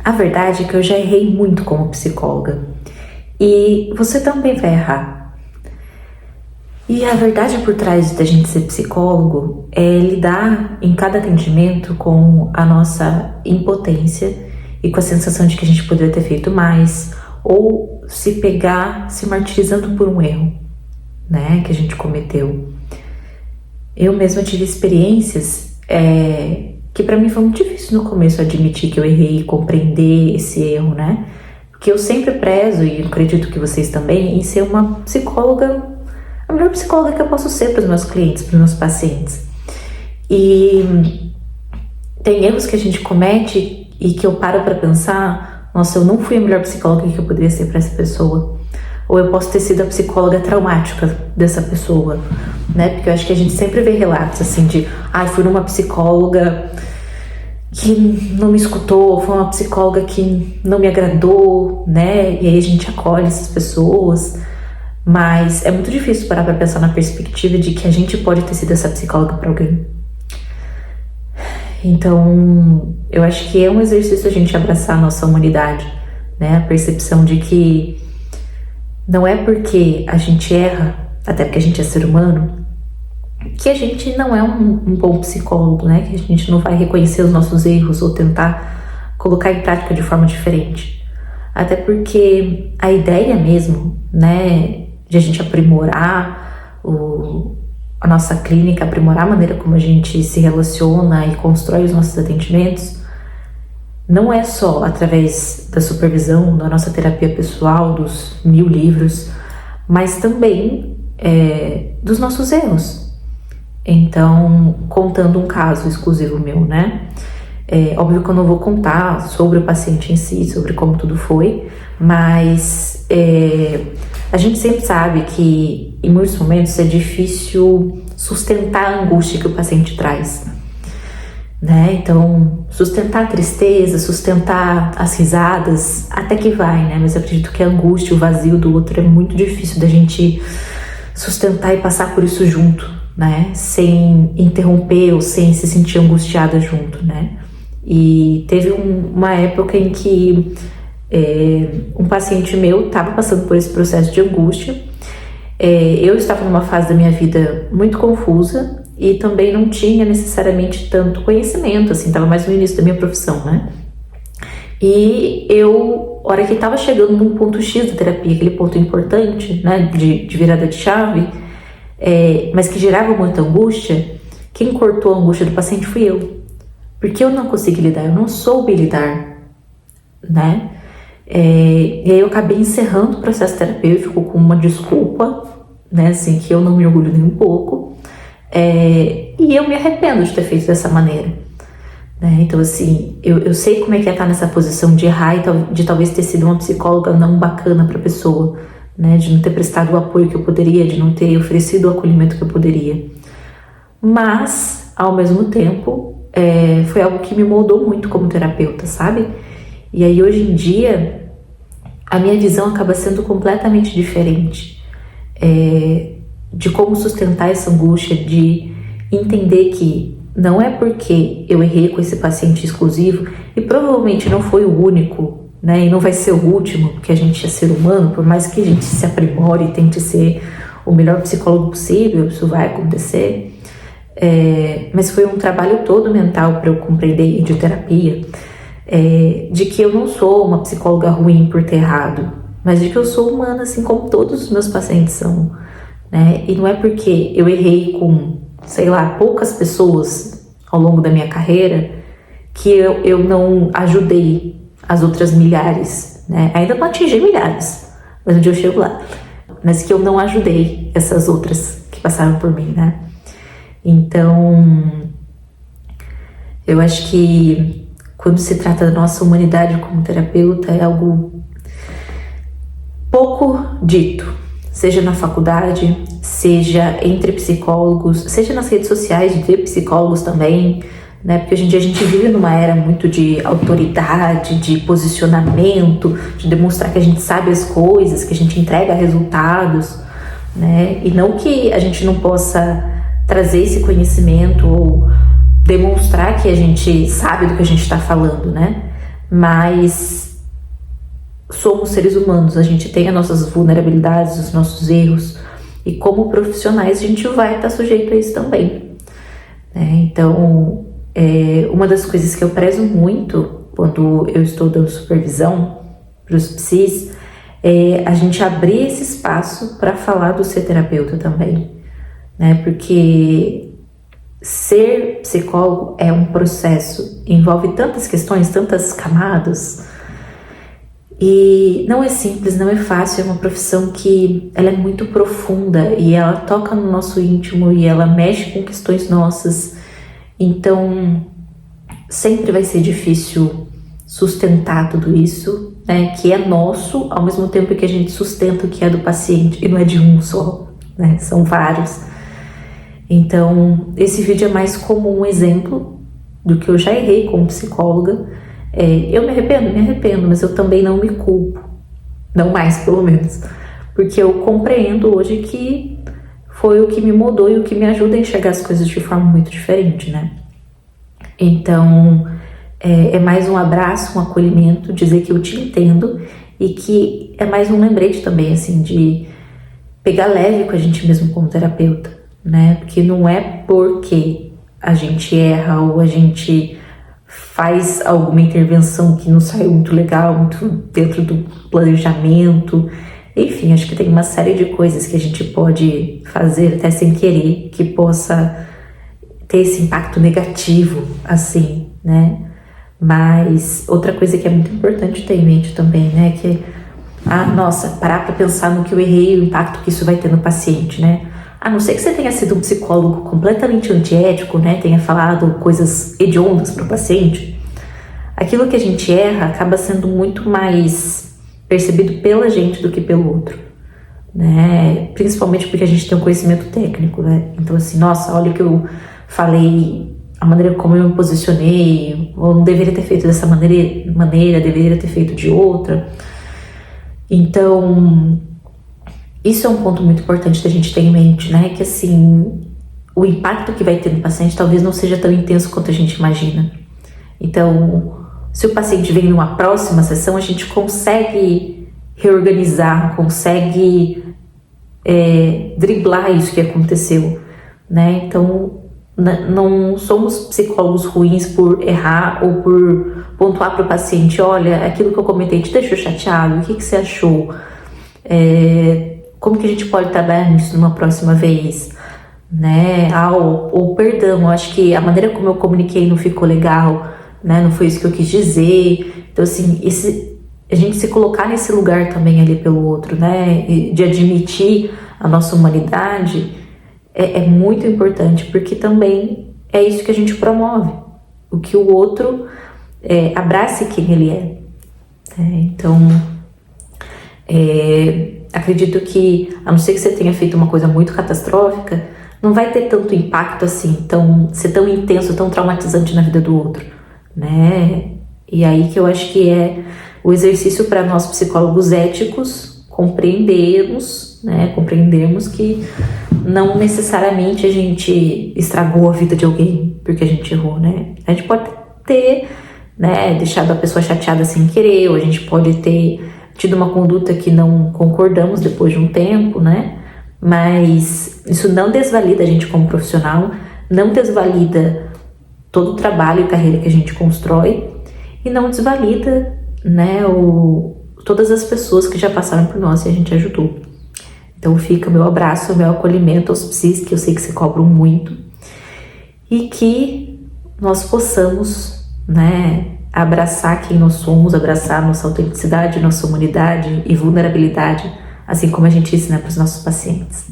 A verdade é que eu já errei muito como psicóloga. E você também vai errar. E a verdade por trás da gente ser psicólogo é lidar em cada atendimento com a nossa impotência e com a sensação de que a gente poderia ter feito mais, ou se pegar se martirizando por um erro, né, que a gente cometeu. Eu mesma tive experiências que para mim foi muito difícil no começo admitir que eu errei e compreender esse erro, né? Porque eu sempre prezo, e eu acredito que vocês também, em ser uma psicóloga, a melhor psicóloga que eu posso ser para os meus clientes, para os meus pacientes. E tem erros que a gente comete e que eu paro para pensar, nossa, eu não fui a melhor psicóloga que eu poderia ser para essa pessoa. Ou eu posso ter sido a psicóloga traumática dessa pessoa, né? Porque eu acho que a gente sempre vê relatos assim de, fui numa psicóloga que não me escutou, foi uma psicóloga que não me agradou, né? E aí a gente acolhe essas pessoas. Mas é muito difícil parar para pensar na perspectiva de que a gente pode ter sido essa psicóloga para alguém. Então, eu acho que é um exercício a gente abraçar a nossa humanidade, né? A percepção de que não é porque a gente erra, até porque a gente é ser humano, que a gente não é um bom psicólogo, né? Que a gente não vai reconhecer os nossos erros ou tentar colocar em prática de forma diferente. Até porque a ideia mesmo, né, de a gente aprimorar a nossa clínica, aprimorar a maneira como a gente se relaciona e constrói os nossos atendimentos, não é só através da supervisão, da nossa terapia pessoal, dos 1000 livros, mas também dos nossos erros. Então, contando um caso exclusivo meu, né? Óbvio que eu não vou contar sobre o paciente em si, sobre como tudo foi, mas a gente sempre sabe que em muitos momentos é difícil sustentar a angústia que o paciente traz, né? Então, sustentar a tristeza, sustentar as risadas, até que vai, né? Mas eu acredito que a angústia, o vazio do outro é muito difícil da gente sustentar e passar por isso junto, né? Sem interromper ou sem se sentir angustiada junto, né? E teve uma época em que um paciente meu estava passando por esse processo de angústia. Eu estava numa fase da minha vida muito confusa e também não tinha necessariamente tanto conhecimento, assim, estava mais no início da minha profissão, né? E eu, a hora que estava chegando num ponto X da terapia, aquele ponto importante, né, de virada de chave, mas que gerava muita angústia, quem cortou a angústia do paciente fui eu. Porque eu não consegui lidar, eu não soube lidar, né? E aí eu acabei encerrando o processo terapêutico com uma desculpa, né, assim, que eu não me orgulho nem um pouco. E eu me arrependo de ter feito dessa maneira, né? Então, assim, eu sei como é que é estar nessa posição de errar e de talvez ter sido uma psicóloga não bacana para a pessoa, né? De não ter prestado o apoio que eu poderia, de não ter oferecido o acolhimento que eu poderia. Mas, ao mesmo tempo, foi algo que me moldou muito como terapeuta, sabe? E aí, hoje em dia, a minha visão acaba sendo completamente diferente. De como sustentar essa angústia, de entender que não é porque eu errei com esse paciente exclusivo, e provavelmente não foi o único, né, e não vai ser o último, porque a gente é ser humano, por mais que a gente se aprimore e tente ser o melhor psicólogo possível, isso vai acontecer, mas foi um trabalho todo mental para eu compreender, de terapia, de que eu não sou uma psicóloga ruim por ter errado, mas de que eu sou humana, assim como todos os meus pacientes são, né? E não é porque eu errei com, sei lá, poucas pessoas ao longo da minha carreira que eu não ajudei as outras milhares, né? Ainda não atingi milhares, mas um dia eu chego lá. Mas que eu não ajudei essas outras que passaram por mim, né? Então, eu acho que quando se trata da nossa humanidade como terapeuta, é algo pouco dito. Seja na faculdade, seja entre psicólogos, seja nas redes sociais de psicólogos também, né? Porque hoje em dia a gente vive numa era muito de autoridade, de posicionamento, de demonstrar que a gente sabe as coisas, que a gente entrega resultados, né? E não que a gente não possa trazer esse conhecimento ou demonstrar que a gente sabe do que a gente está falando, né? mas somos seres humanos, a gente tem as nossas vulnerabilidades, os nossos erros, e como profissionais a gente vai estar sujeito a isso também, né? Então, uma das coisas que eu prezo muito quando eu estou dando supervisão para os psis é a gente abrir esse espaço para falar do ser terapeuta também, né? Porque ser psicólogo é um processo, envolve tantas questões, tantas camadas, e não é simples, não é fácil, é uma profissão que ela é muito profunda e ela toca no nosso íntimo e ela mexe com questões nossas, então sempre vai ser difícil sustentar tudo isso, né, que é nosso, ao mesmo tempo que a gente sustenta o que é do paciente, e não é de um só, né, são vários. Então, esse vídeo é mais como um exemplo do que eu já errei como psicóloga. Eu me arrependo, mas eu também não me culpo, não mais pelo menos, porque eu compreendo hoje que foi o que me mudou e o que me ajuda a enxergar as coisas de forma muito diferente, né? Então, é mais um abraço, um acolhimento, dizer que eu te entendo e que é mais um lembrete também, assim, de pegar leve com a gente mesmo como terapeuta, né? Porque não é porque a gente erra ou a gente faz alguma intervenção que não saiu muito legal, muito dentro do planejamento. Enfim, acho que tem uma série de coisas que a gente pode fazer até sem querer, que possa ter esse impacto negativo, assim, né? Mas outra coisa que é muito importante ter em mente também, né? Que nossa, parar para pensar no que eu errei e o impacto que isso vai ter no paciente, né? A não ser que você tenha sido um psicólogo completamente antiético, né? Tenha falado coisas hediondas para o paciente. Aquilo que a gente erra acaba sendo muito mais percebido pela gente do que pelo outro, né? Principalmente porque a gente tem um conhecimento técnico, né? Então assim, nossa, olha o que eu falei, a maneira como eu me posicionei, ou não deveria ter feito dessa maneira, deveria ter feito de outra. Então, isso é um ponto muito importante da gente ter em mente, né? Que assim, o impacto que vai ter no paciente talvez não seja tão intenso quanto a gente imagina. Então, se o paciente vem numa próxima sessão, a gente consegue reorganizar, consegue driblar isso que aconteceu, né? Então, não somos psicólogos ruins por errar ou por pontuar para o paciente, olha, aquilo que eu comentei te deixou chateado, o que você achou? Como que a gente pode trabalhar nisso numa próxima vez, né? Ou perdão, eu acho que a maneira como eu comuniquei não ficou legal, né? Não foi isso que eu quis dizer. Então, assim, a gente se colocar nesse lugar também ali pelo outro, né? E de admitir a nossa humanidade é muito importante, porque também é isso que a gente promove, o que o outro abrace quem ele é. Então, acredito que, a não ser que você tenha feito uma coisa muito catastrófica, não vai ter tanto impacto assim, ser tão intenso, tão traumatizante na vida do outro, né? E aí que eu acho que é o exercício para nós psicólogos éticos compreendermos, né? Compreendermos que não necessariamente a gente estragou a vida de alguém porque a gente errou, né? A gente pode ter, né, deixado a pessoa chateada sem querer, ou a gente pode ter tido uma conduta que não concordamos depois de um tempo, né? Mas isso não desvalida a gente como profissional, não desvalida todo o trabalho e carreira que a gente constrói e não desvalida, né, todas as pessoas que já passaram por nós e a gente ajudou. Então fica o meu abraço, o meu acolhimento aos psis, que eu sei que se cobram muito, e que nós possamos, né, abraçar quem nós somos, abraçar nossa autenticidade, nossa humanidade e vulnerabilidade, assim como a gente ensina para os nossos pacientes.